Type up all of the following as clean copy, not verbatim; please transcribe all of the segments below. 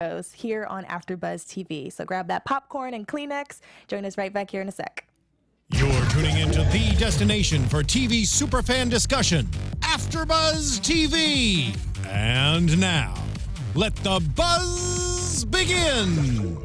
Narcos here on AfterBuzz TV. So grab that popcorn and Kleenex. Join us right back here in a sec. You're tuning into the destination for TV superfan discussion, AfterBuzz TV. And now, let the buzz begin.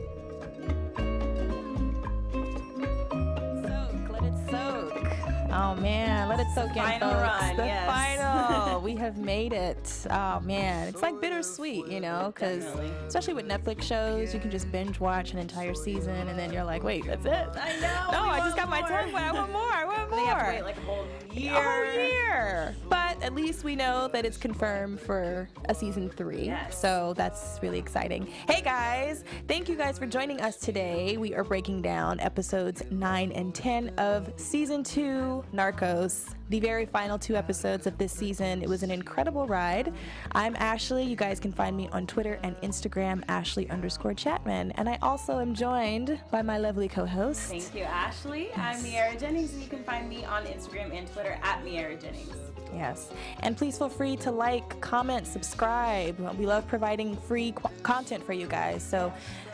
Let it soak. Oh man, let it soak in, Final folks. run, The yes. final. We have made it. Oh man, it's like bittersweet, you know, because especially with Netflix shows, you can just binge watch an entire season, and then you're like, wait, that's it? I know. No, we I just want got my more. tongue, but I want more. I want more. They have to wait like a whole year. A whole year. But at least we know that it's confirmed for a season 3. Yes. So that's really exciting. Hey guys, thank you guys for joining us today. We are breaking down episodes 9 and 10 of season 2, Narcos. The very final 2 episodes of this season. It was an incredible ride. I'm Ashley. You guys can find me on Twitter and Instagram, Ashley_Chatman. And I also am joined by my lovely co-host. Thank you, Ashley. I'm Miaira Jennings, and you can find me on Instagram and Twitter at Miaira Jennings. Yes. And please feel free to like, comment, subscribe. We love providing free content for you guys. So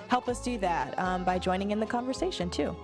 help us do that by joining in the conversation too.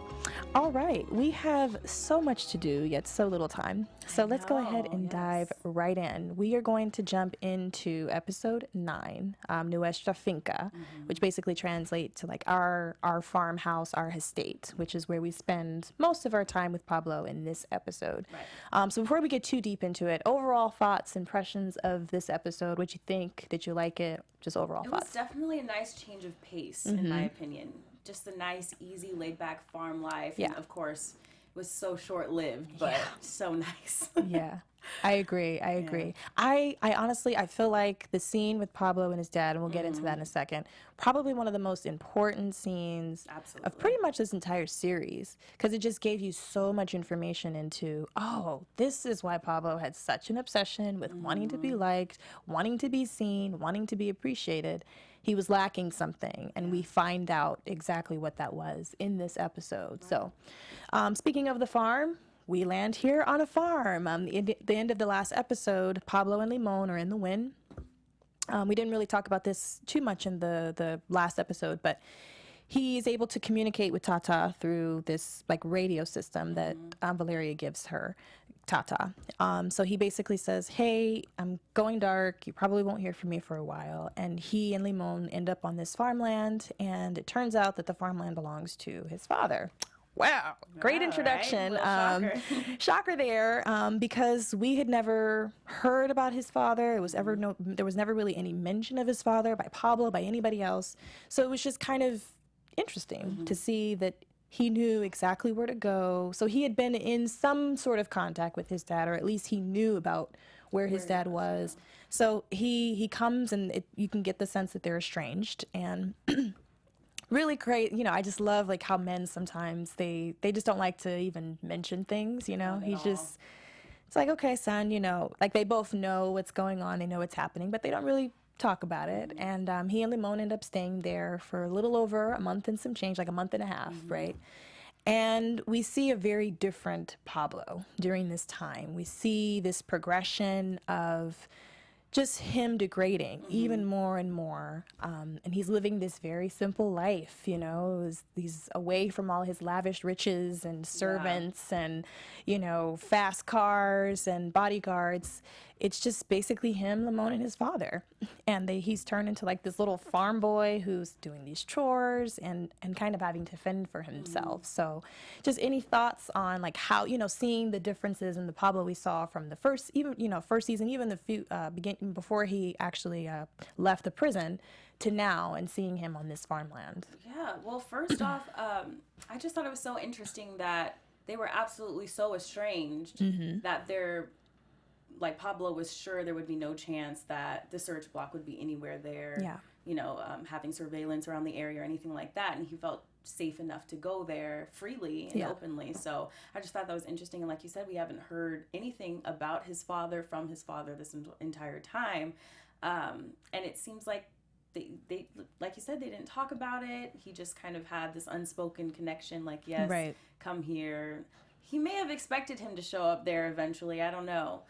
All right. We have so much to do, yet so little time. So let's go ahead and dive right in. We are going to jump into episode 9, Nuestra Finca, which basically translates to like our farmhouse, our estate, which is where we spend most of our time with Pablo in this episode. Right. So before we get too deep into it, overall thoughts, impressions of this episode, what you think? Did you like it? Just overall It thoughts. was definitely a nice change of pace, in my opinion. Just a nice, easy, laid-back farm life. Yeah. And of course, it was so short-lived, but so nice. Yeah, I agree. I honestly, I feel like the scene with Pablo and his dad, and we'll get into that in a second, probably one of the most important scenes of pretty much this entire series, because it just gave you so much information into, oh, this is why Pablo had such an obsession with wanting to be liked, wanting to be seen, wanting to be appreciated. He was lacking something, and we find out exactly what that was in this episode. So, speaking of the farm, we land here on a farm. The end of the last episode, Pablo and Limon are in the win. We didn't really talk about this too much in the last episode, but he's able to communicate with Tata through this like radio system that Valeria gives her, Tata. So he basically says, hey, I'm going dark. You probably won't hear from me for a while. And he and Limon end up on this farmland, and it turns out that the farmland belongs to his father. Wow, great introduction. Right? Shocker there, because we had never heard about his father. There was never really any mention of his father by Pablo, by anybody else. So it was just kind of interesting to see that he knew exactly where to go. So he had been in some sort of contact with his dad, or at least he knew about where his dad was. So he comes, and you can get the sense that they're estranged, and really great. You know, I just love like how men sometimes they just don't like to even mention things, you know. He's just, it's like, okay, son, you know, like they both know what's going on, they know what's happening, but they don't really talk about it. And he and Limon end up staying there for a little over a month and some change, like a month and a half, right? And we see a very different Pablo during this time. We see this progression of just him degrading even more and more. And he's living this very simple life, you know. He's away from all his lavish riches and servants and, you know, fast cars and bodyguards. It's just basically him, Limon, and his father. And he's turned into like this little farm boy who's doing these chores and kind of having to fend for himself. So just any thoughts on like how, you know, seeing the differences in the Pablo we saw from the first season, even the few beginning before he actually left the prison to now, and seeing him on this farmland. Yeah, well, first off, I just thought it was so interesting that they were absolutely so estranged that they're, like, Pablo was sure there would be no chance that the search block would be anywhere there, you know, having surveillance around the area or anything like that. And he felt safe enough to go there freely and openly. So I just thought that was interesting. And like you said, we haven't heard anything about his father from his father this entire time. And it seems like they like you said, they didn't talk about it. He just kind of had this unspoken connection, like, yes, come here. He may have expected him to show up there eventually. I don't know.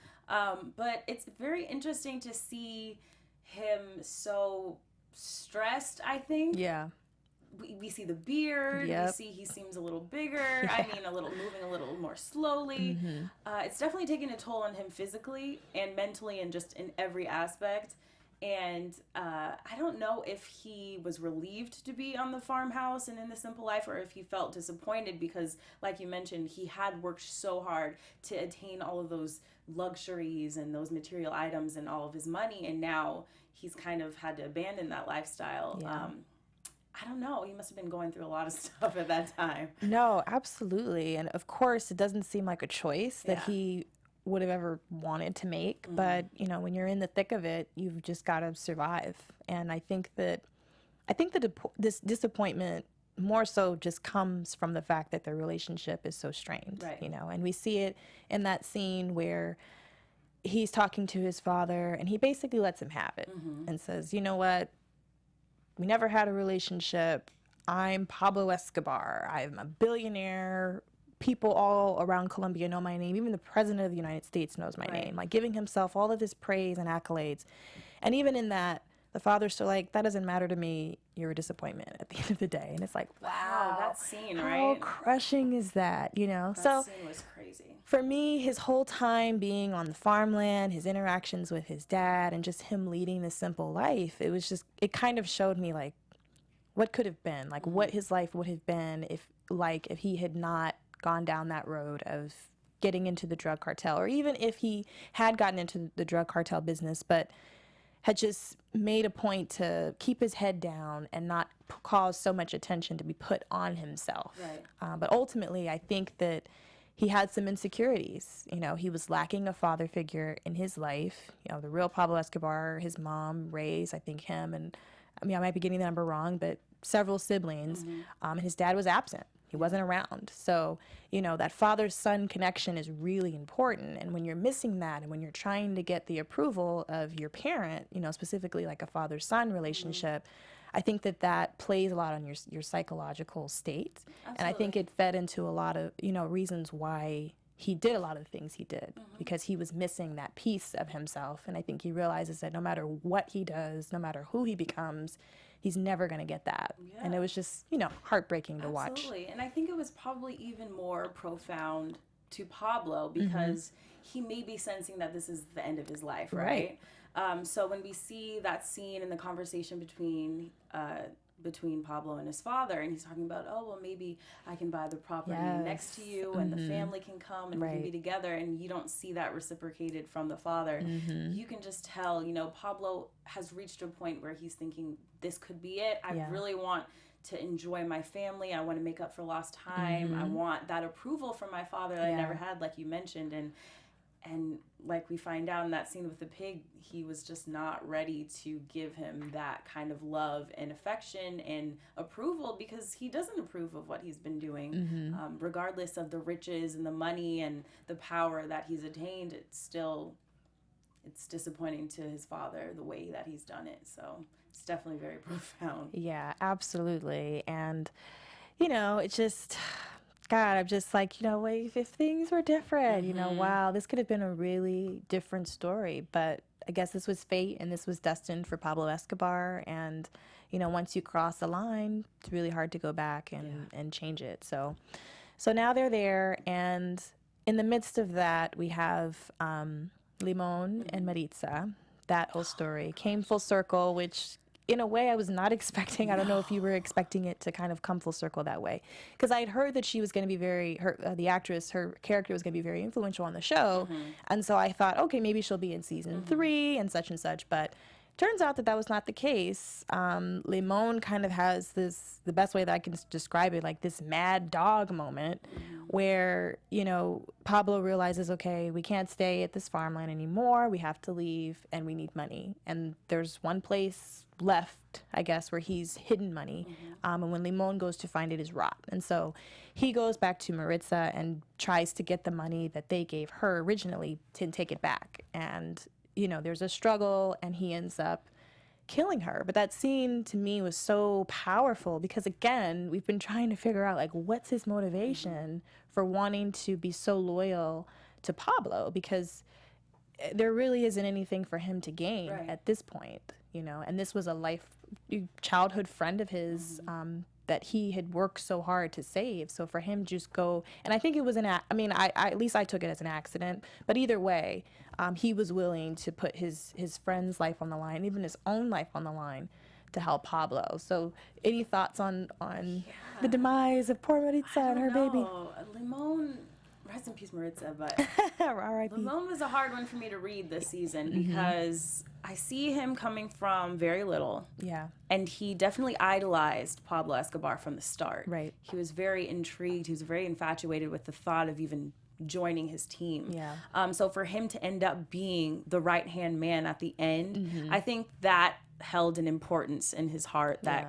But it's very interesting to see him so stressed, I think. Yeah. We see the beard. Yep. We see he seems a little bigger. I mean, moving a little more slowly. It's definitely taking a toll on him physically and mentally and just in every aspect. And I don't know if he was relieved to be on the farmhouse and in the simple life, or if he felt disappointed because, like you mentioned, he had worked so hard to attain all of those luxuries and those material items and all of his money, and now he's kind of had to abandon that lifestyle. Yeah. I don't know. He must have been going through a lot of stuff at that time. No, absolutely. And of course, it doesn't seem like a choice that Yeah. he would have ever wanted to make. But, you know, when you're in the thick of it, you've just got to survive. And I think that this disappointment more so just comes from the fact that their relationship is so strained, Right. you know, and we see it in that scene where he's talking to his father and he basically lets him have it and says, you know what? We never had a relationship. I'm Pablo Escobar. I'm a billionaire. People all around Colombia know my name. Even the president of the United States knows my name. Like giving himself all of his praise and accolades. And even in that, the father's still like, that doesn't matter to me. You're a disappointment at the end of the day. And it's like, wow, that scene, how right? crushing is that, you know? That scene was crazy. For me, his whole time being on the farmland, his interactions with his dad, and just him leading this simple life, it kind of showed me like what could have been, like what his life would have been if he had not gone down that road of getting into the drug cartel, or even if he had gotten into the drug cartel business, but had just made a point to keep his head down and not cause so much attention to be put on himself. Right. But ultimately, I think that he had some insecurities. You know, he was lacking a father figure in his life. You know, the real Pablo Escobar, his mom raised, I think, him, and I mean, I might be getting the number wrong, but several siblings. And his dad was absent. He wasn't around. So, you know, that father-son connection is really important. And when you're missing that, and when you're trying to get the approval of your parent, you know, specifically like a father-son relationship, I think that plays a lot on your psychological state. Absolutely. And I think it fed into a lot of, you know, reasons why he did a lot of the things he did, because he was missing that piece of himself. And I think he realizes that no matter what he does, no matter who he becomes, he's never going to get that. Yeah. And it was just, you know, heartbreaking to watch. Absolutely. And I think it was probably even more profound to Pablo because he may be sensing that this is the end of his life, right? So when we see that scene in the conversation between Pablo and his father, and he's talking about, oh, well, maybe I can buy the property next to you and the family can come and we can be together, and you don't see that reciprocated from the father. You can just tell, you know, Pablo has reached a point where he's thinking, this could be it. I really want to enjoy my family. I want to make up for lost time. I want that approval from my father that I never had, like you mentioned. And like we find out in that scene with the pig, he was just not ready to give him that kind of love and affection and approval, because he doesn't approve of what he's been doing. Regardless of the riches and the money and the power that he's attained, it's disappointing to his father the way that he's done it. So it's definitely very profound. Yeah, absolutely. And, you know, it's just... God, I'm just like, you know, wait, if things were different, you know, wow, this could have been a really different story. But I guess this was fate, and this was destined for Pablo Escobar. And, you know, once you cross the line, it's really hard to go back and change it. So now they're there. And in the midst of that, we have Limon and Maritza. That whole story came full circle, which... in a way I was not expecting. I don't know if you were expecting it to kind of come full circle that way. Because I had heard that she was going to be the actress, her character was going to be very influential on the show. And so I thought, okay, maybe she'll be in season 3 and such. But turns out that was not the case. Limon kind of has the best way that I can describe it, like this mad dog moment where, you know, Pablo realizes, okay, we can't stay at this farmland anymore. We have to leave and we need money. And there's one place left, I guess, where he's hidden money. And when Limon goes to find it, is rot. And so he goes back to Maritza and tries to get the money that they gave her originally to take it back. And, you know, there's a struggle and he ends up killing her. But that scene to me was so powerful because, again, we've been trying to figure out, like, what's his motivation for wanting to be so loyal to Pablo, because there really isn't anything for him to gain at this point, you know, and this was a childhood friend of his that he had worked so hard to save. So for him just go, and I think it was I at least I took it as an accident, but either way, he was willing to put his friend's life on the line, even his own life on the line, to help Pablo. So any thoughts on the demise of poor Maritza and her baby? Limon, rest in peace, Maritza, but R.I.P. Limon was a hard one for me to read this season because I see him coming from very little. Yeah. And he definitely idolized Pablo Escobar from the start. Right. He was very intrigued. He was very infatuated with the thought of even joining his team. Yeah. So for him to end up being the right-hand man at the end, I think that held an importance in his heart that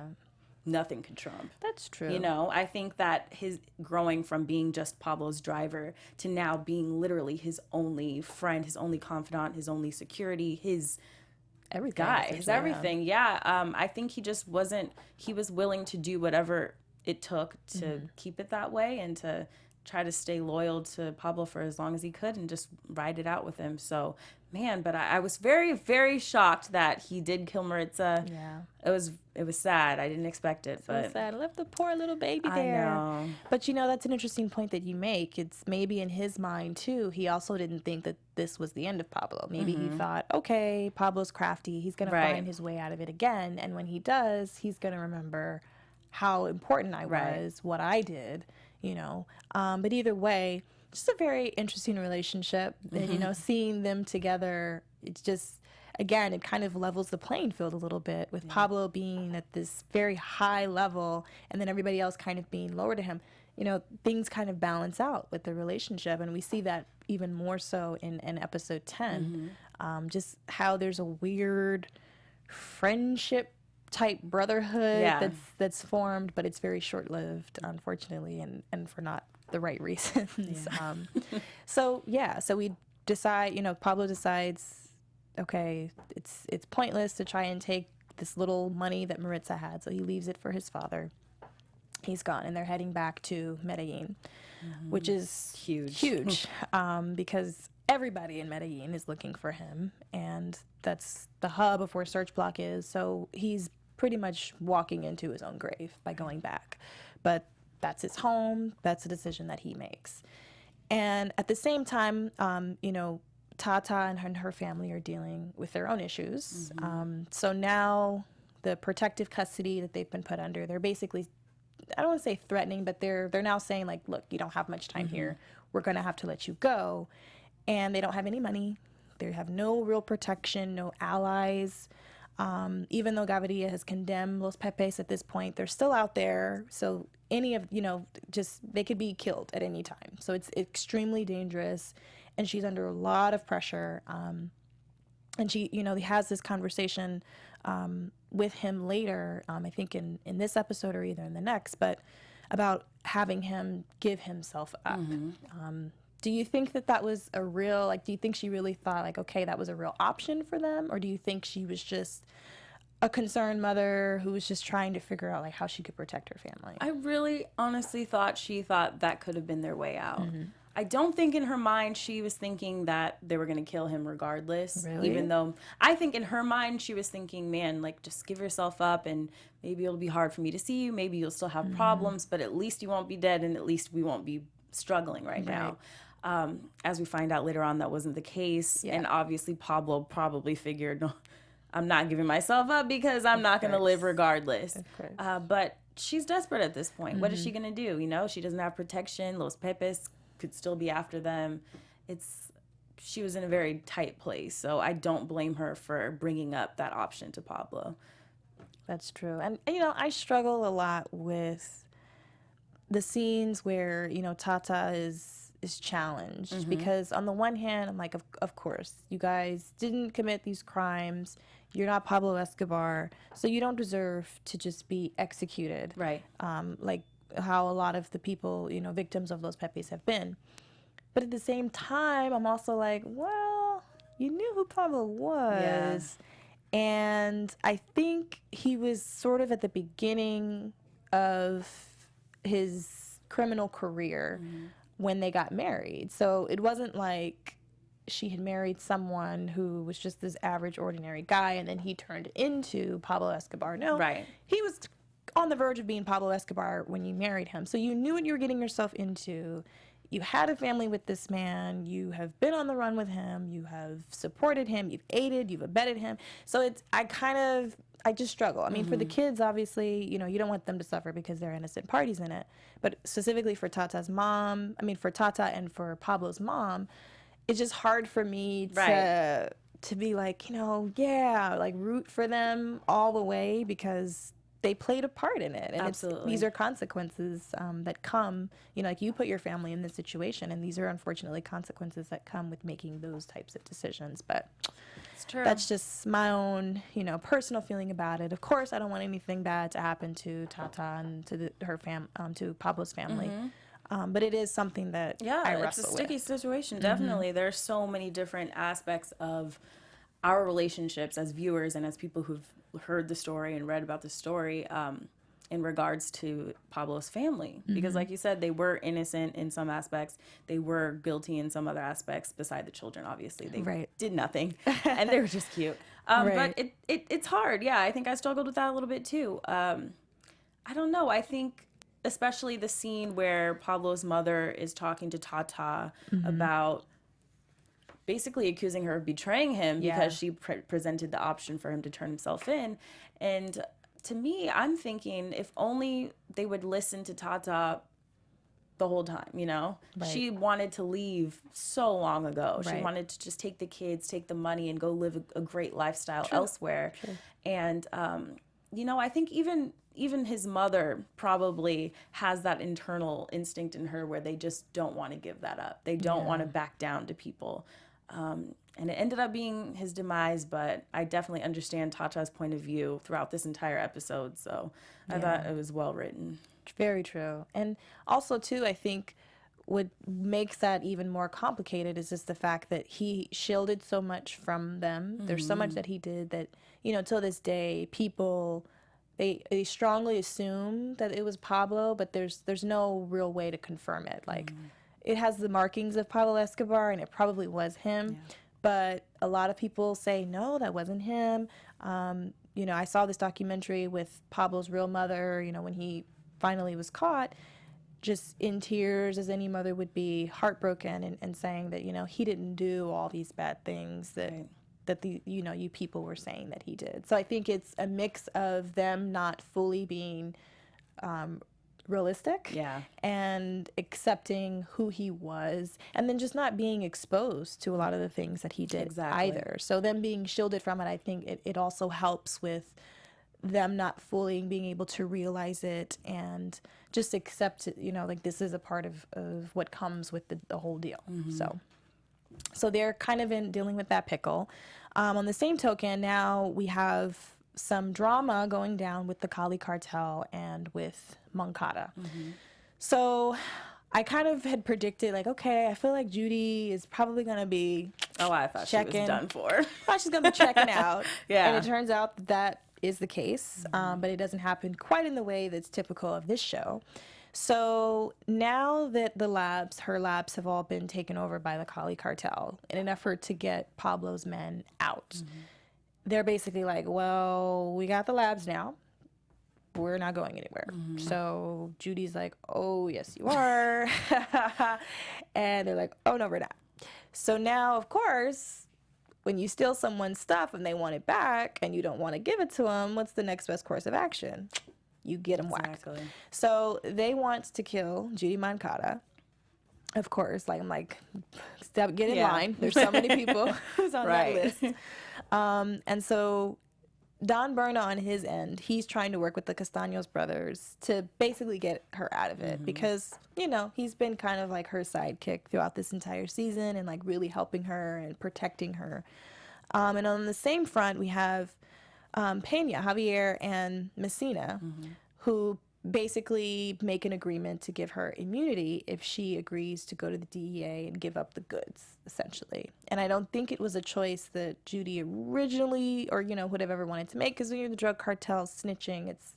nothing could trump. That's true. You know, I think that his growing from being just Pablo's driver to now being literally his only friend, his only confidant, his only security, his everything. his everything. Yeah. I think he just wasn't, he was willing to do whatever it took to keep it that way and to try to stay loyal to Pablo for as long as he could and just ride it out with him. So, man, but I was very, very shocked that he did kill Maritza. Yeah. It was sad. I didn't expect it. So but sad. I left the poor little baby there. I know. But, that's an interesting point that you make. It's maybe in his mind, too, he also didn't think that this was the end of Pablo. Maybe he thought, okay, Pablo's crafty. He's going to find his way out of it again. And when he does, he's going to remember how important I was, what I did, But either way, just a very interesting relationship. And, seeing them together, it's just, again, it kind of levels the playing field a little bit with Pablo being at this very high level and then everybody else kind of being lower to him. Things kind of balance out with the relationship. And we see that even more so in episode 10, just how there's a weird friendship type brotherhood that's formed, but it's very short-lived, unfortunately, and for not the right reasons. So we decide, Pablo decides, okay, it's pointless to try and take this little money that Maritza had, so he leaves it for his father. He's gone, and they're heading back to Medellín, which is huge, because everybody in Medellín is looking for him, and that's the hub of where Search Block is. So he's pretty much walking into his own grave by going back. But that's his home. That's a decision that he makes. And at the same time, Tata and her family are dealing with their own issues. So now the protective custody that they've been put under, they're basically, I don't want to say threatening, but they're now saying, like, look, you don't have much time here. We're going to have to let you go. And they don't have any money. They have no real protection, no allies. Even though Gaviria has condemned Los Pepes at this point, they're still out there. So any of, they could be killed at any time. So it's extremely dangerous. And she's under a lot of pressure. And she, he has this conversation with him later, I think in this episode or either in the next, but about having him give himself up. Do you think that was a real, do you think she really thought, okay, that was a real option for them? Or do you think she was just a concerned mother who was just trying to figure out, how she could protect her family? I really honestly thought she thought that could have been their way out. I don't think in her mind she was thinking that they were going to kill him regardless. Really? Even though I think in her mind she was thinking, man, just give yourself up and maybe it'll be hard for me to see you. Maybe you'll still have problems, but at least you won't be dead and at least we won't be struggling right now. As we find out later on, that wasn't the case. Yeah. And obviously Pablo probably figured, no, I'm not giving myself up because I'm not going to live regardless. But she's desperate at this point. What is she going to do? She doesn't have protection. Los Pepes could still be after them. She was in a very tight place. So I don't blame her for bringing up that option to Pablo. That's true. And I struggle a lot with the scenes where, Tata is challenged because on the one hand, I'm like, of course, you guys didn't commit these crimes. You're not Pablo Escobar, so you don't deserve to just be executed. Right. Like how a lot of the people, victims of Los Pepes have been. But at the same time, I'm also like, well, you knew who Pablo was. Yeah. And I think he was sort of at the beginning of his criminal career when they got married. So it wasn't like she had married someone who was just this average, ordinary guy, and then he turned into Pablo Escobar. No, Right. he was on the verge of being Pablo Escobar when you married him. So you knew what you were getting yourself into. You had a family with this man. You have been on the run with him. You have supported him. You've aided. You've abetted him. So I just struggle. I mean, for the kids, obviously, you don't want them to suffer because they're innocent parties in it. But specifically for Tata's mom, for Tata and for Pablo's mom, it's just hard for me to be like, root for them all the way because they played a part in it. And Absolutely. these are consequences that come, like you put your family in this situation, and these are unfortunately consequences that come with making those types of decisions. But It's true. that's just my own, personal feeling about it. Of course, I don't want anything bad to happen to Tata and to to Pablo's family. But it is something that I wrestle with. It's a sticky situation, definitely. There's so many different aspects of our relationships as viewers and as people who've heard the story and read about the story in regards to Pablo's family. Because like you said, they were innocent in some aspects. They were guilty in some other aspects beside the children, obviously. They did nothing. And they were just cute. But it's hard. Yeah, I think I struggled with that a little bit too. I don't know. I think especially the scene where Pablo's mother is talking to Tata about basically accusing her of betraying him because she presented the option for him to turn himself in. And to me, I'm thinking if only they would listen to Tata the whole time, Right. She wanted to leave so long ago. Right. She wanted to just take the kids, take the money, and go live a great lifestyle elsewhere. True. And, I think even his mother probably has that internal instinct in her where they just don't want to give that up. They don't want to back down to people. And it ended up being his demise, but I definitely understand Tata's point of view throughout this entire episode. So I thought it was well written. Very true. And also, too, I think what makes that even more complicated is just the fact that he shielded so much from them. There's so much that he did that, till this day, people, they strongly assume that it was Pablo, but there's no real way to confirm it. Like, it has the markings of Pablo Escobar, and it probably was him. Yeah. But a lot of people say, no, that wasn't him. I saw this documentary with Pablo's real mother, when he finally was caught, just in tears as any mother would be, heartbroken and saying that, he didn't do all these bad things that you people were saying that he did. So I think it's a mix of them not fully being realistic and accepting who he was, and then just not being exposed to a lot of the things that he did either. So them being shielded from it, I think it also helps with them not fully being able to realize it and just accept it, like this is a part of what comes with the whole deal. So they're kind of dealing with that pickle. On the same token, now we have some drama going down with the Cali cartel and with Moncada. So I kind of had predicted, like, okay, I feel like Judy is probably going to be I thought she was done for. I thought she's going to be checking out. Yeah. And it turns out that is the case, but it doesn't happen quite in the way that's typical of this show. So now that her labs have all been taken over by the Cali cartel in an effort to get Pablo's men out. They're basically like, well, we got the labs now. We're not going anywhere. So Judy's like, oh, yes, you are. And they're like, oh, no, we're not. So now, of course, when you steal someone's stuff and they want it back and you don't want to give it to them, what's the next best course of action? You get them whacked. So they want to kill Judy Moncada. Of course, I'm like, get in line. There's so many people who's on that list. And so Don Berna on his end, he's trying to work with the Castaños brothers to basically get her out of it because, he's been kind of like her sidekick throughout this entire season and like really helping her and protecting her. And on the same front, we have Peña, Javier, and Messina, who basically make an agreement to give her immunity if she agrees to go to the DEA and give up the goods, essentially. And I don't think it was a choice that Judy originally or, would have ever wanted to make, because when you're the drug cartel snitching, it's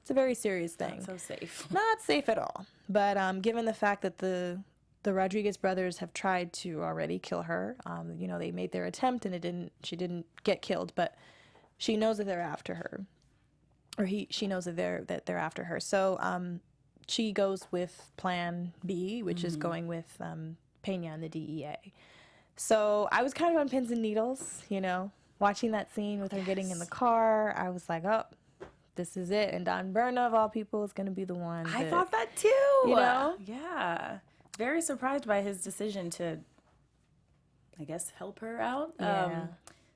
a very serious thing. Not so safe. Not safe at all. But given the fact that the the Rodriguez brothers have tried to already kill her. You know, they made their attempt and she didn't get killed, but she knows that they're after her, or she knows that they're after her. So she goes with Plan B, which is going with Peña and the DEA. So I was kind of on pins and needles, you know, watching that scene with her getting in the car. I was like, oh, this is it. And Don Berna, of all people, is going to be the one. I thought that too. You know? Yeah. Very surprised by his decision to, I guess, help her out. Yeah.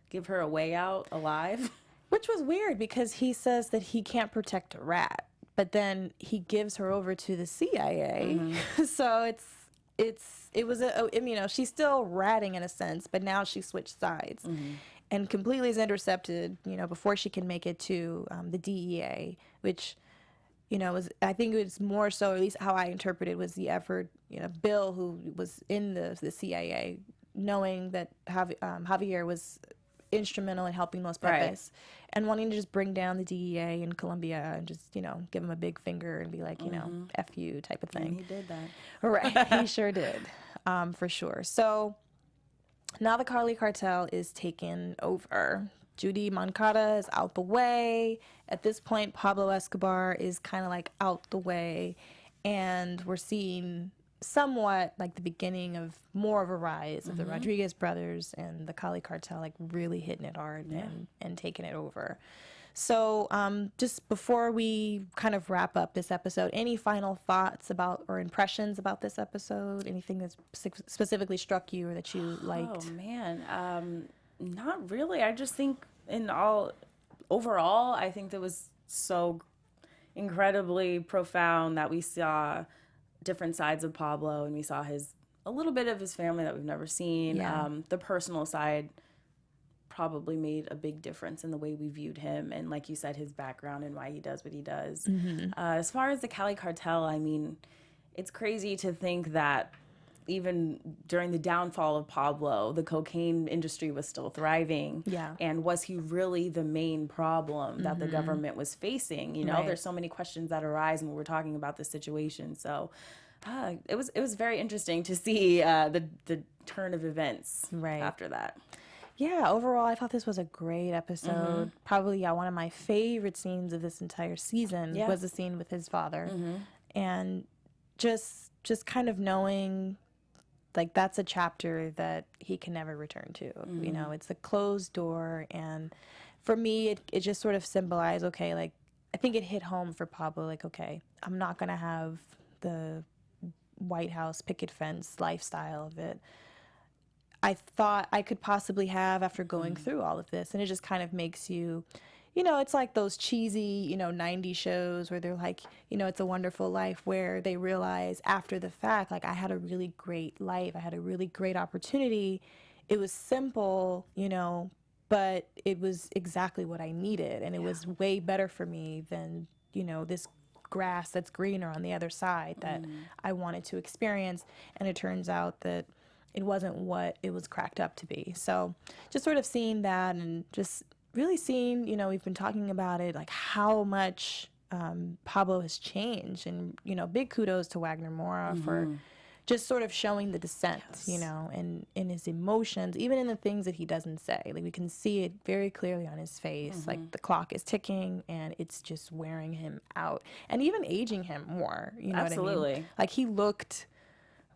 Give her a way out alive. Which was weird because he says that he can't protect a rat, but then he gives her over to the CIA. So it was you know, she's still ratting in a sense, but now she switched sides and completely is intercepted, you know, before she can make it to the DEA, which, you know, I think it was more so, at least how I interpreted, was the effort, you know, Bill, who was in the CIA, knowing that Javier was instrumental in helping Los Pepes, and wanting to just bring down the DEA in Colombia and just, you know, give him a big finger and be like, you know, F you type of thing. And he did that. Right, he sure did, for sure. So now the Cali cartel is taken over. Judy Moncada is out the way. At this point, Pablo Escobar is kind of like out the way, and we're seeing somewhat like the beginning of more of a rise of the Rodriguez brothers and the Cali cartel, like really hitting it hard and taking it over. So just before we kind of wrap up this episode, any final thoughts about or impressions about this episode? Anything that's specifically struck you or that you liked? Oh man, not really. I just think overall, I think that was so incredibly profound that we saw different sides of Pablo, and we saw a little bit of his family that we've never seen. Yeah. The personal side probably made a big difference in the way we viewed him, and like you said, his background and why he does what he does. As far as the Cali cartel, I mean, it's crazy to think that even during the downfall of Pablo, the cocaine industry was still thriving. Yeah. And was he really the main problem that the government was facing? You know, Right. there's so many questions that arise when we're talking about this situation. So it was very interesting to see the turn of events after that. Yeah, overall, I thought this was a great episode. Probably one of my favorite scenes of this entire season was the scene with his father. And just kind of knowing, like, that's a chapter that he can never return to. You know, it's a closed door. And for me, it just sort of symbolized, okay, like, I think it hit home for Pablo, like, okay, I'm not going to have the White House picket fence lifestyle of it I thought I could possibly have after going through all of this. And it just kind of makes you, you know, it's like those cheesy, you know, 90s shows where they're like, you know, It's a Wonderful Life, where they realize after the fact, like, I had a really great life. I had a really great opportunity. It was simple, you know, but it was exactly what I needed. And it was way better for me than, you know, this grass that's greener on the other side that I wanted to experience. And it turns out that it wasn't what it was cracked up to be. So just sort of seeing that and just really seeing, you know, we've been talking about it, like how much Pablo has changed. And, you know, big kudos to Wagner Moura for just sort of showing the descent, you know, and in his emotions, even in the things that he doesn't say. Like, we can see it very clearly on his face. Like, the clock is ticking and it's just wearing him out. And even aging him more, you know what I mean? Like, he looked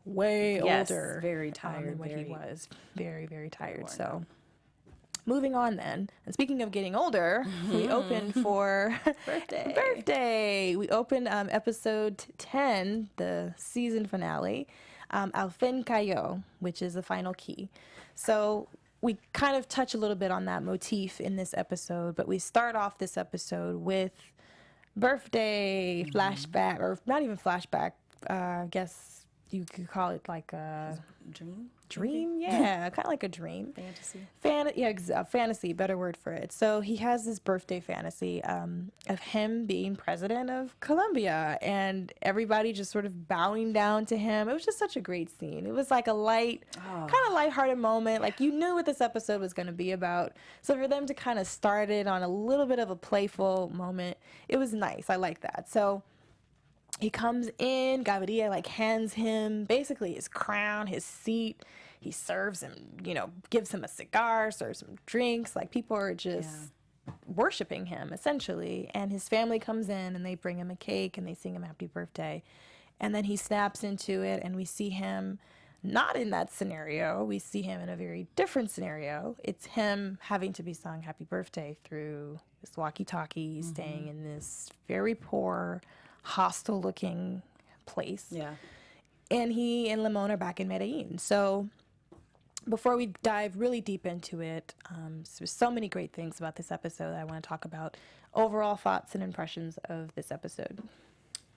way older, very tired, than what he was. Very, very tired. So, moving on then. And speaking of getting older, we opened for birthday. We opened episode 10, the season finale, Fin Cayo, which is the final key. So we kind of touch a little bit on that motif in this episode, but we start off this episode with birthday flashback, or not even flashback, I guess you could call it like a dream, yeah, kind of like a dream, fantasy, better word for it. So he has this birthday fantasy of him being president of Colombia, and everybody just sort of bowing down to him. It was just such a great scene. It was like a kind of lighthearted moment. Like, you knew what this episode was going to be about. So for them to kind of start it on a little bit of a playful moment, it was nice. I like that. So he comes in, Gaviria like hands him basically his crown, his seat. He serves him, you know, gives him a cigar, serves him drinks. Like, people are just worshiping him, essentially. And his family comes in, and they bring him a cake, and they sing him happy birthday. And then he snaps into it, and we see him not in that scenario. We see him in a very different scenario. It's him having to be sung happy birthday through this walkie-talkie, staying in this very poor, hostile-looking place. Yeah. And he and Limon are back in Medellín. So before we dive really deep into it, there's so many great things about this episode that I want to talk about. Overall thoughts and impressions of this episode.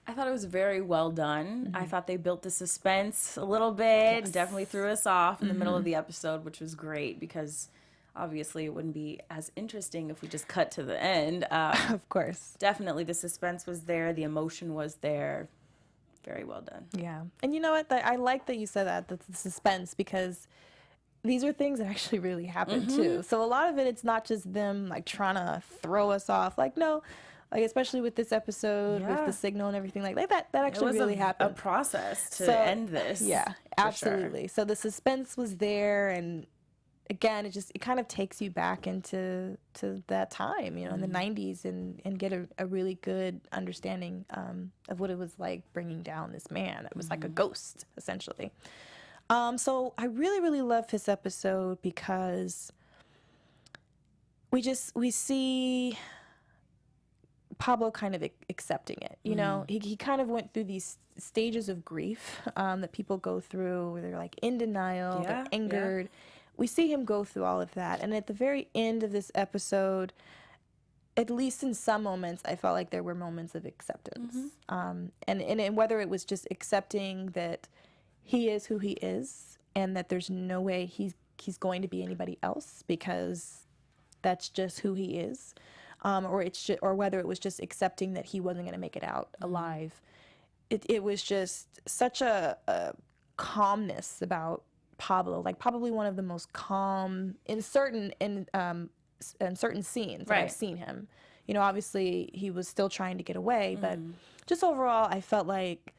I thought it was very well done. I thought they built the suspense a little bit. Yes. Definitely threw us off in the middle of the episode, which was great because obviously it wouldn't be as interesting if we just cut to the end. Of course. Definitely the suspense was there. The emotion was there. Very well done. Yeah. And you know what? I like that you said that, the suspense, because these are things that actually really happen too. So a lot of it, it's not just them like trying to throw us off. Like, no, like especially with this episode, with the signal and everything like that actually really happened. A process to end this. Yeah, absolutely. Sure. So the suspense was there, and again, it kind of takes you back into that time, you know, in the 90s, and get a really good understanding of what it was like bringing down this man. It was like a ghost, essentially. So I really, really love this episode because we see Pablo kind of accepting it. You know, he kind of went through these stages of grief that people go through, where they're like in denial, they're angered. We see him go through all of that. And at the very end of this episode, at least in some moments, I felt like there were moments of acceptance. And whether it was just accepting that he is who he is, and that there's no way he's going to be anybody else, because that's just who he is, or whether it was just accepting that he wasn't going to make it out alive. It was just such a calmness about Pablo, like probably one of the most calm in certain scenes that I've seen him. You know, obviously he was still trying to get away, but just overall, I felt like,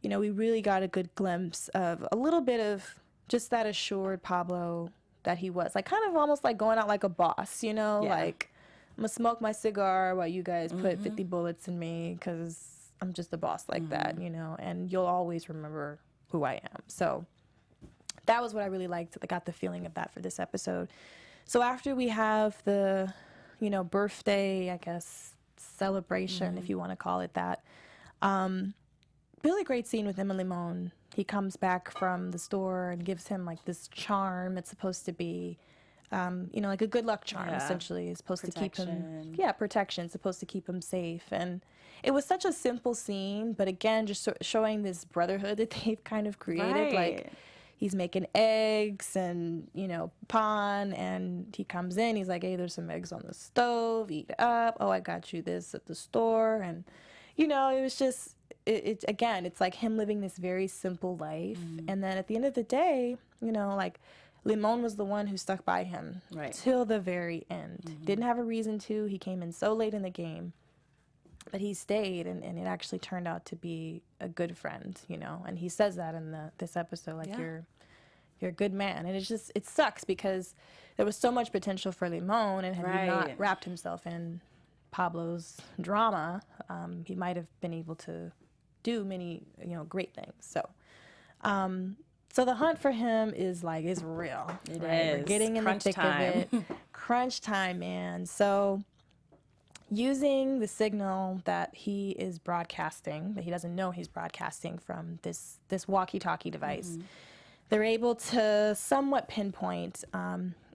you know, we really got a good glimpse of a little bit of just that assured Pablo that he was, like kind of almost like going out like a boss, you know, like, I'm gonna smoke my cigar while you guys put 50 bullets in me, because I'm just a boss like that, you know, and you'll always remember who I am. So that was what I really liked. I got the feeling of that for this episode. So after we have the, you know, birthday, I guess, celebration, if you want to call it that, really great scene with him and Limon. He comes back from the store and gives him like this charm. It's supposed to be, you know, like a good luck charm, essentially. It's supposed to keep him, protection. It's supposed to keep him safe. And it was such a simple scene, but again, just showing this brotherhood that they've kind of created. Like, he's making eggs and, you know, pan, and he comes in, he's like, hey, there's some eggs on the stove, eat up. Oh, I got you this at the store. And, you know, it was just, again, it's like him living this very simple life. And then at the end of the day, you know, like, Limon was the one who stuck by him till the very end. Didn't have a reason to. He came in so late in the game, but he stayed, and it actually turned out to be a good friend, you know. And he says that in this episode, like, you're a good man. And it's just, it sucks because there was so much potential for Limon, and had he not wrapped himself in Pablo's drama, he might have been able to do many, you know, great things. So, so the hunt for him is real. It is. We're getting in the thick of it. Crunch time, man. So, using the signal that he is broadcasting, that he doesn't know he's broadcasting from this walkie-talkie device, they're able to somewhat pinpoint.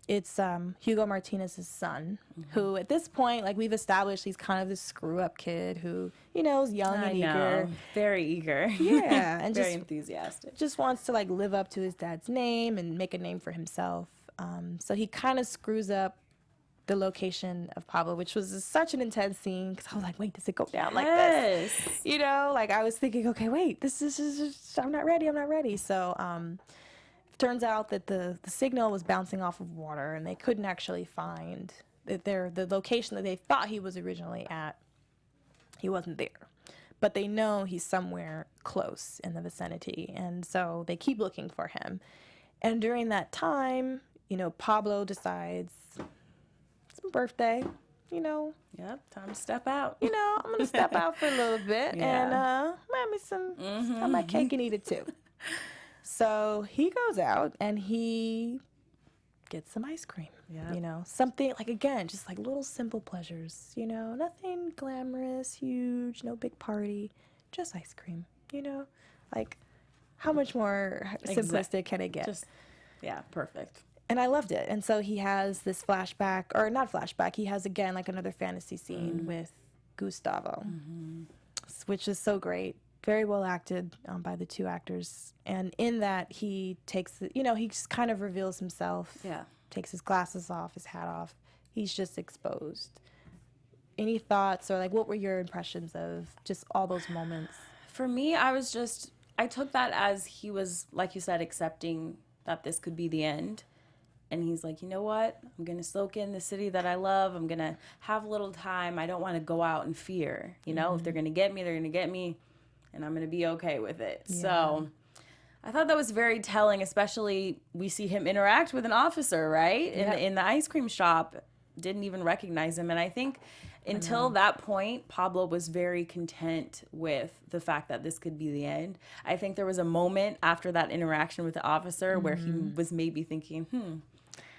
It's Hugo Martinez's son, who at this point, like we've established, he's kind of this screw-up kid who, you know, is young and eager. Very eager. Yeah. And very enthusiastic. Just wants to like live up to his dad's name and make a name for himself. So he kind of screws up the location of Pablo, which was such an intense scene, because I was like, wait, does it go down like this? You know, like I was thinking, okay, wait, this is just, I'm not ready. So turns out that the signal was bouncing off of water, and they couldn't actually find the location that they thought he was originally at. He wasn't there. but they know he's somewhere close in the vicinity, and so they keep looking for him. And during that time, Pablo decides it's my birthday, Yep, time to step out. I'm gonna step out for a little bit and have me some have my cake and eat it too. So he goes out and he gets some ice cream. Yeah. Something like, again, just like little simple pleasures, nothing glamorous, huge, no big party, just ice cream, like how much more simplistic can it get? Perfect. And I loved it. And so he has this flashback, or not flashback, he has again like another fantasy scene with Gustavo, which is so great. Very well acted by the two actors. And in that, he takes, he just kind of reveals himself. Yeah. Takes his glasses off, his hat off. He's just exposed. Any thoughts, or like what were your impressions of just all those moments? For me, I took that as he was, like you said, accepting that this could be the end. And he's like, you know what? I'm going to soak in the city that I love. I'm going to have a little time. I don't want to go out in fear. If they're going to get me, they're going to get me. And I'm going to be okay with it. Yeah. So I thought that was very telling, especially we see him interact with an officer, right? In the ice cream shop. Didn't even recognize him. And I think until that point, Pablo was very content with the fact that this could be the end. I think there was a moment after that interaction with the officer where he was maybe thinking,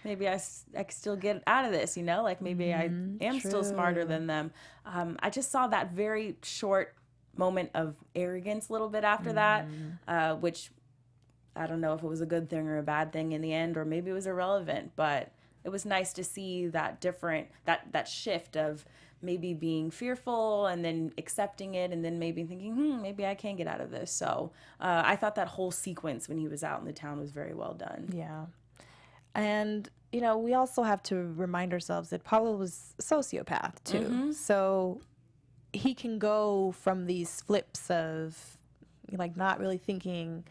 maybe I could still get out of this, like maybe I am still smarter than them. I just saw that very short moment of arrogance a little bit after that, which I don't know if it was a good thing or a bad thing in the end, or maybe it was irrelevant, but it was nice to see that that shift of maybe being fearful and then accepting it, and then maybe thinking, maybe I can get out of this. So I thought that whole sequence when he was out in the town was very well done. Yeah. And, we also have to remind ourselves that Pablo was a sociopath, too. So he can go from these flips of, like, not really thinking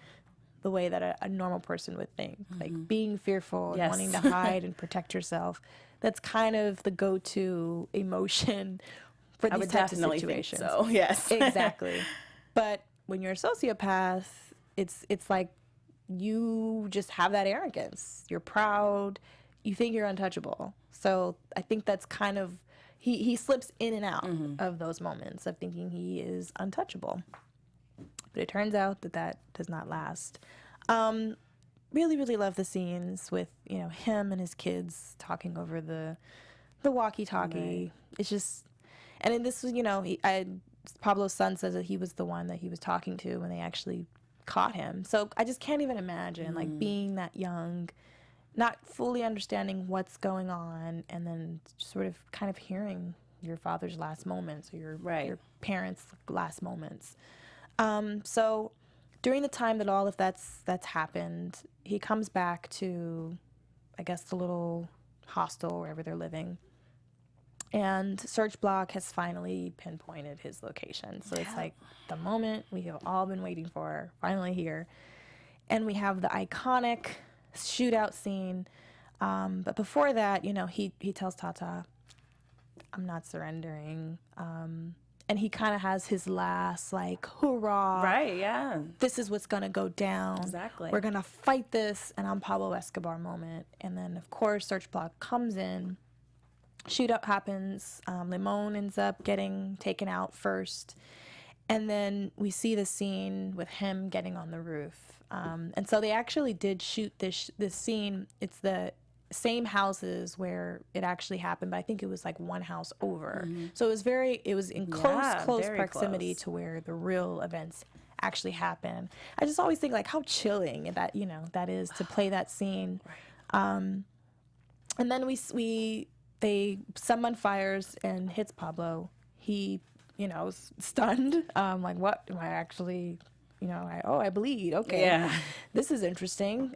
the way that a normal person would think. Like, being fearful and wanting to hide and protect yourself. That's kind of the go-to emotion for these types of situations. Think so, yes. Exactly. But when you're a sociopath, it's like, you just have that arrogance. You're proud. You think you're untouchable. So I think that's kind of, he slips in and out of those moments of thinking he is untouchable. But it turns out that does not last. Really, really love the scenes with, him and his kids talking over the walkie-talkie. Right. It's just, and in this was, Pablo's son says that he was the one that he was talking to when they actually caught him. So I just can't even imagine like being that young, not fully understanding what's going on, and then sort of kind of hearing your father's last moments or your parents' last moments. So during the time that all of that's happened, he comes back to, I guess, the little hostel wherever they're living. And Search Block has finally pinpointed his location. So it's like the moment we have all been waiting for, finally here. And we have the iconic shootout scene. But before that, he tells Tata, I'm not surrendering. And he kind of has his last, like, hoorah. Right, yeah. This is what's going to go down. Exactly. We're going to fight this, and I'm Pablo Escobar moment. And then, of course, Search Block comes in. Shootout happens. Limon ends up getting taken out first. And then we see the scene with him getting on the roof. And so they actually did shoot this scene. It's the same houses where it actually happened, but I think it was like one house over. So it was in close proximity to where the real events actually happen. I just always think like how chilling that, that is to play that scene. Right. And then someone fires and hits Pablo. He, is stunned. Like, what am I actually, I bleed. Okay. Yeah. This is interesting.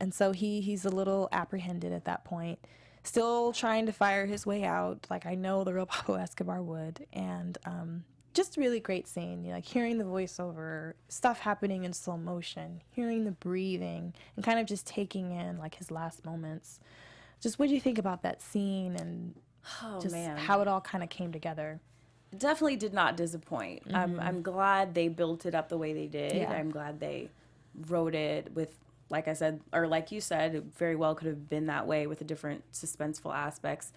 And so he's a little apprehended at that point, still trying to fire his way out, like I know the real Pablo Escobar would. And just really great scene, like hearing the voiceover, stuff happening in slow motion, hearing the breathing, and kind of just taking in like his last moments. Just what do you think about that scene and how it all kind of came together? definitely did not disappoint. I'm glad they built it up the way they did. Yeah. I'm glad they wrote it with, like I said, or like you said, it very well could have been that way with the different suspenseful aspects.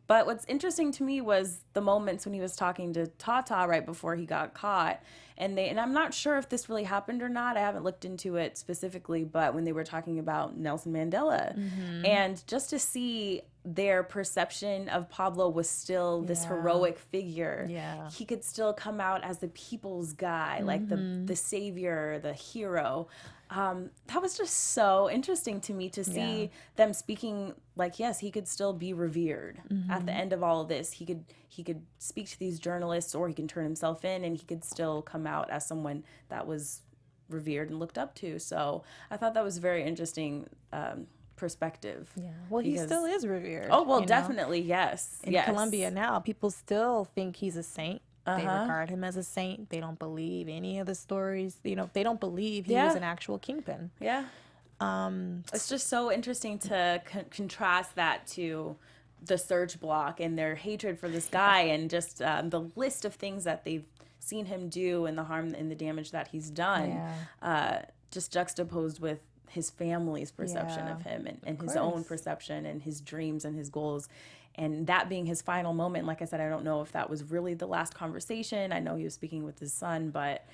But what's interesting to me was the moments when he was talking to Tata right before he got caught. And I'm not sure if this really happened or not. I haven't looked into it specifically, but when they were talking about Nelson Mandela, and just to see their perception of Pablo was still this heroic figure. Yeah. He could still come out as the people's guy, like the savior, the hero. That was just so interesting to me to see them speaking like, yes, he could still be revered at the end of all of this. He could speak to these journalists, or he can turn himself in, and he could still come out as someone that was revered and looked up to. So I thought that was very interesting perspective. Yeah. Well, he still is revered. Oh, well, you know? Definitely, yes. In Colombia now, people still think he's a saint. They regard him as a saint. They don't believe any of the stories. You know, they don't believe he was an actual kingpin. Yeah. It's just so interesting to contrast that to the search block and their hatred for this guy, and just the list of things that they've seen him do and the harm and the damage that he's done, just juxtaposed with his family's perception of him, and his own perception and his dreams and his goals. And that being his final moment, like I said, I don't know if that was really the last conversation. I know he was speaking with his son, but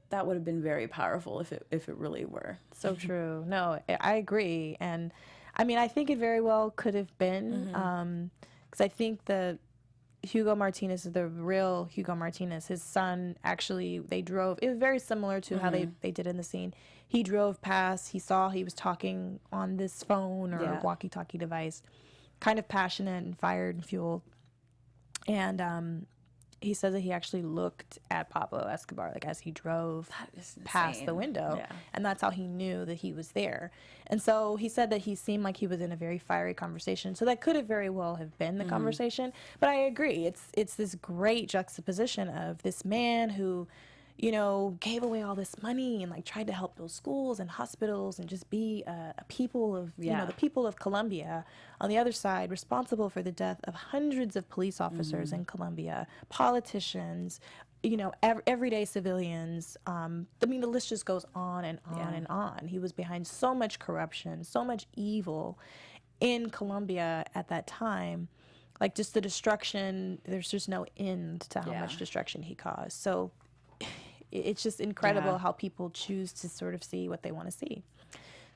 that would have been very powerful if it really were. So true. No, I agree. And I mean, I think it very well could have been, because I think the Hugo Martinez, the real Hugo Martinez, his son, actually, they drove, it was very similar to how they did in the scene. He drove past, he saw he was talking on this phone or walkie-talkie device, kind of passionate and fired and fueled. And he says that he actually looked at Pablo Escobar, like as he drove past the window. Yeah. And that's how he knew that he was there. And so he said that he seemed like he was in a very fiery conversation. So that could have very well have been the conversation. But I agree. It's this great juxtaposition of this man who, you know, gave away all this money and like tried to help those schools and hospitals and just be a people of, you know, the people of Colombia. On the other side, responsible for the death of hundreds of police officers in Colombia, politicians, you know, everyday civilians. I mean, the list just goes on and on and on. He was behind so much corruption, so much evil in Colombia at that time. Like just the destruction, there's just no end to how much destruction he caused. So it's just incredible how people choose to sort of see what they want to see.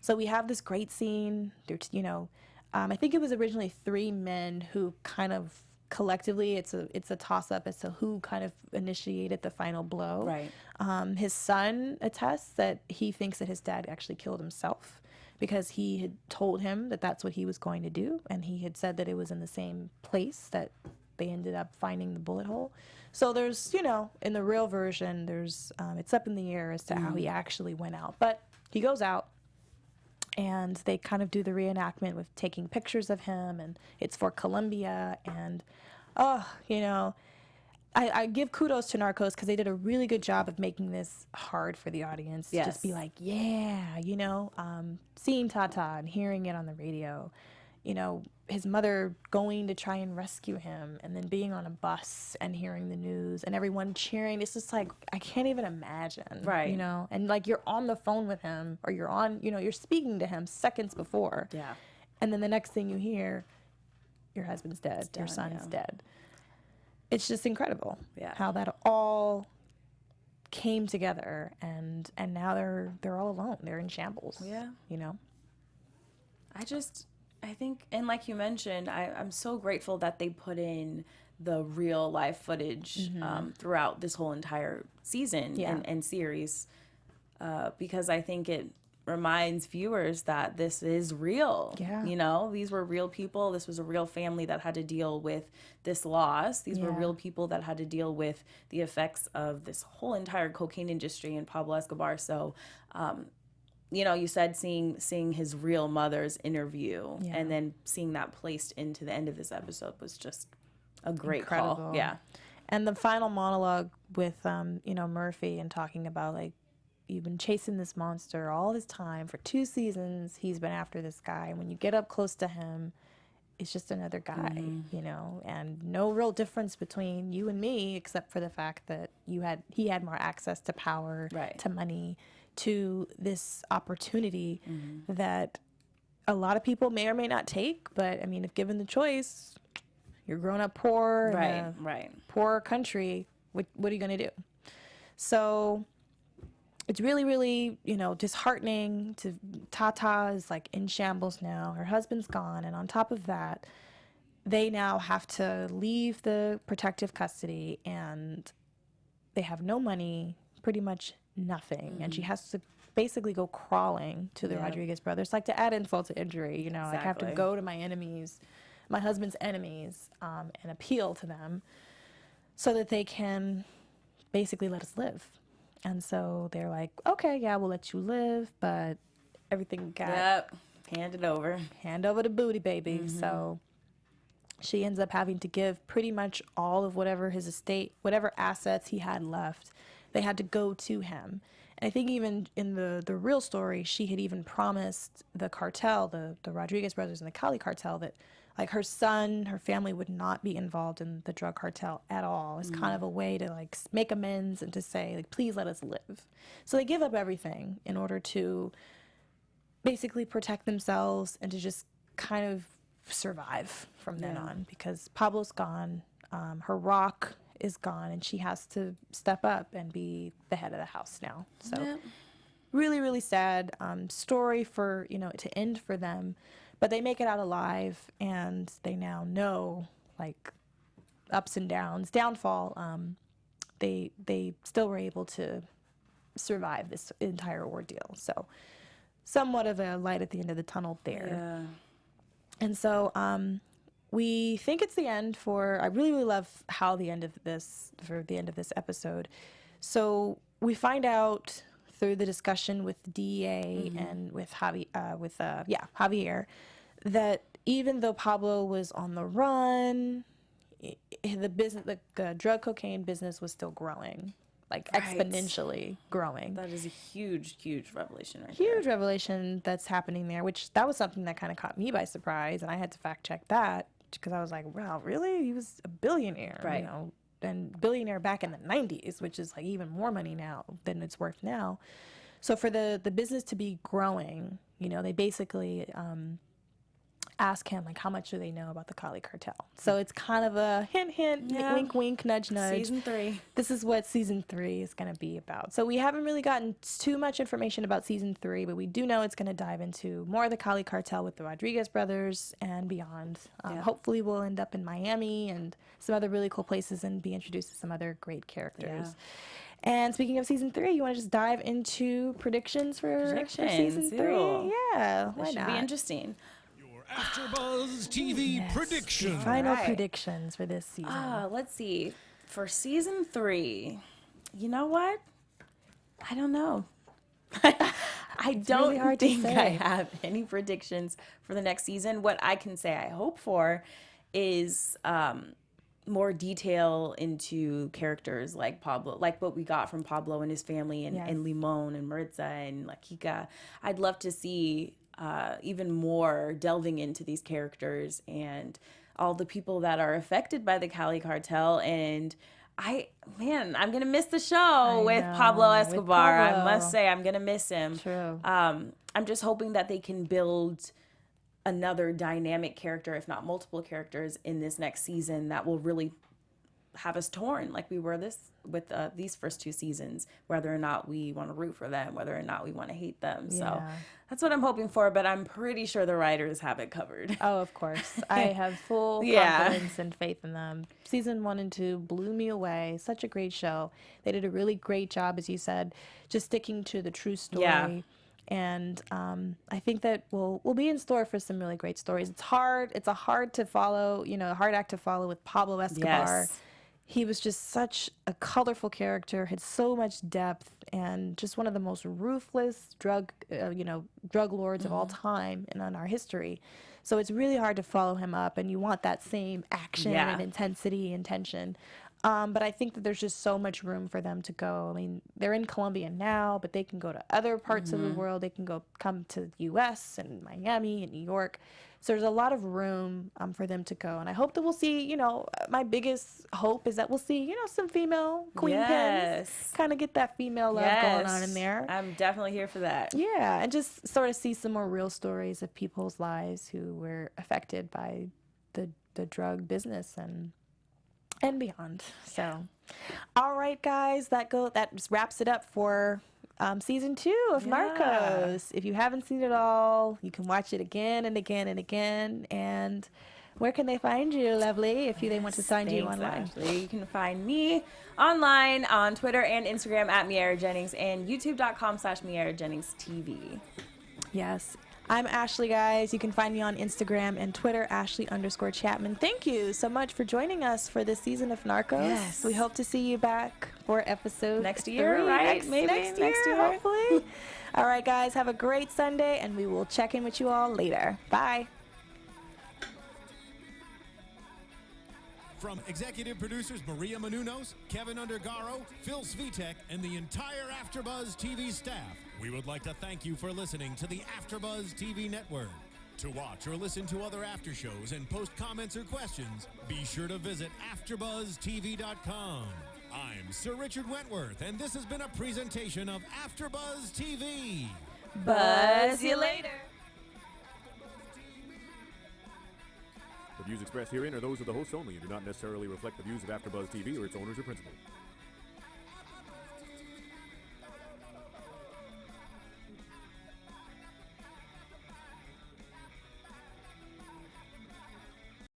So we have this great scene. There's, you know, I think it was originally 3 men who kind of collectively, it's a toss-up as to who kind of initiated the final blow. Right. His son attests that he thinks that his dad actually killed himself because he had told him that that's what he was going to do, and he had said that it was in the same place that they ended up finding the bullet hole. So there's, you know, in the real version, there's it's up in the air as to how he actually went out. But he goes out, and they kind of do the reenactment with taking pictures of him, and it's for Colombia. And, you know, I give kudos to Narcos because they did a really good job of making this hard for the audience to just be like, yeah, you know, seeing Tata and hearing it on the radio, you know, his mother going to try and rescue him, and then being on a bus and hearing the news and everyone cheering. It's just like, I can't even imagine, you know, and like you're on the phone with him, or you're on, you know, you're speaking to him seconds before. Yeah. And then the next thing you hear, your husband's dead, your son's dead. It's just incredible how that all came together, and now they're all alone. They're in shambles. Yeah. You know? I think, and like you mentioned, I'm so grateful that they put in the real life footage throughout this whole entire season and series, because I think it reminds viewers that this is real. Yeah. You know, these were real people. This was a real family that had to deal with this loss. These were real people that had to deal with the effects of this whole entire cocaine industry and Pablo Escobar. So, you know, you said seeing his real mother's interview and then seeing that placed into the end of this episode was just a great call. Yeah. And the final monologue with, you know, Murphy, and talking about, like, you've been chasing this monster all this time for 2 seasons. He's been after this guy. And when you get up close to him, is just another guy, you know, and no real difference between you and me, except for the fact that he had more access to power, to money, to this opportunity that a lot of people may or may not take. But I mean, if given the choice, you're growing up poor in a poor country, what are you going to do? So it's really, really, you know, disheartening. Tata is like in shambles now. Her husband's gone. And on top of that, they now have to leave the protective custody, and they have no money, pretty much nothing. And she has to basically go crawling to the Rodriguez brothers, like to add insult to injury, you know, like I have to go to my enemies, my husband's enemies, and appeal to them so that they can basically let us live. And so they're like, okay, yeah, we'll let you live, but everything got hand over the booty, baby. So she ends up having to give pretty much all of whatever his estate, whatever assets he had left, they had to go to him. And I think even in the real story, she had even promised the cartel, the Rodriguez brothers and the Cali cartel, that like her son, her family would not be involved in the drug cartel at all. It's kind of a way to like make amends and to say, like, please let us live. So they give up everything in order to basically protect themselves and to just kind of survive from then on, because Pablo's gone, her rock is gone, and she has to step up and be the head of the house now. So really, really sad story for, you know, to end for them. But they make it out alive, and they now know, like, ups and downs, downfall. They still were able to survive this entire ordeal. So somewhat of a light at the end of the tunnel there. And so we think it's the end for, I really, really love how the end of this episode. So we find out through the discussion with DEA and with Javier, that even though Pablo was on the run, the drug cocaine business was still growing, like exponentially growing. That is a huge revelation right Huge revelation that's happening there, which that was something that kind of caught me by surprise, and I had to fact check that because I was like, wow, really? He was a billionaire, you know, and billionaire back in the 90s, which is like even more money now than it's worth now. So for the business to be growing, you know, they basically ask him, like, how much do they know about the Cali cartel? So it's kind of a hint, wink, wink, nudge, nudge. Season 3. This is what season 3 is going to be about. So we haven't really gotten too much information about season 3, but we do know it's going to dive into more of the Cali cartel with the Rodriguez brothers and beyond. Hopefully we'll end up in Miami and some other really cool places and be introduced to some other great characters. And speaking of season 3, you want to just dive into predictions for season 3? Yeah, why not? Should be interesting. AfterBuzz TV predictions. Final predictions for this season. Let's see. For season 3, you know what? I don't know. I don't really think I have any predictions for the next season. What I can say I hope for is more detail into characters like Pablo, like what we got from Pablo and his family, and Limon and Maritza and La Kika. I'd love to see even more delving into these characters and all the people that are affected by the Cali cartel. And I'm gonna miss the show with Pablo Escobar. I must say, I'm gonna miss him. True. I'm just hoping that they can build another dynamic character, if not multiple characters, in this next season that will really have us torn, like we were with these first 2 seasons, whether or not we want to root for them, whether or not we want to hate them. So that's what I'm hoping for, but I'm pretty sure the writers have it covered. Oh, of course. I have full confidence and faith in them. Season 1 and 2 blew me away. Such a great show. They did a really great job, as you said, just sticking to the true story. And I think that we'll be in store for some really great stories. It's a hard to follow, a hard act to follow with Pablo Escobar. Yes. He was just such a colorful character, had so much depth, and just one of the most ruthless drug lords of all time in our history. So it's really hard to follow him up, and you want that same action and intensity and tension. But I think that there's just so much room for them to go. I mean, they're in Colombia now, but they can go to other parts of the world. They can come to the U.S. and Miami and New York. So there's a lot of room for them to go. And I hope that we'll see, you know, my biggest hope is that we'll see, you know, some female queen pins. Kind of get that female love going on in there. I'm definitely here for that. Yeah, and just sort of see some more real stories of people's lives who were affected by the drug business and beyond. So, all right, guys, that just wraps it up for season 2 of Narcos. If you haven't seen it all, you can watch it again and again and again. And where can they find you, Lovely, if they want to find you online? Ashley. You can find me online on Twitter and Instagram at Miaira Jennings and youtube.com/Miaira Jennings TV. Yes. I'm Ashley, guys. You can find me on Instagram and Twitter, Ashley_Chatman. Thank you so much for joining us for this season of Narcos. Yes. We hope to see you back for episode next year, 3, right? Maybe next year, hopefully. All right, guys. Have a great Sunday, and we will check in with you all later. Bye. From executive producers Maria Menounos, Kevin Undergaro, Phil Svitek, and the entire AfterBuzz TV staff, we would like to thank you for listening to the AfterBuzz TV network. To watch or listen to other after shows and post comments or questions, be sure to visit AfterBuzzTV.com. I'm Sir Richard Wentworth, and this has been a presentation of AfterBuzz TV. Buzz you later. The views expressed herein are those of the hosts only and do not necessarily reflect the views of AfterBuzz TV or its owners or principals.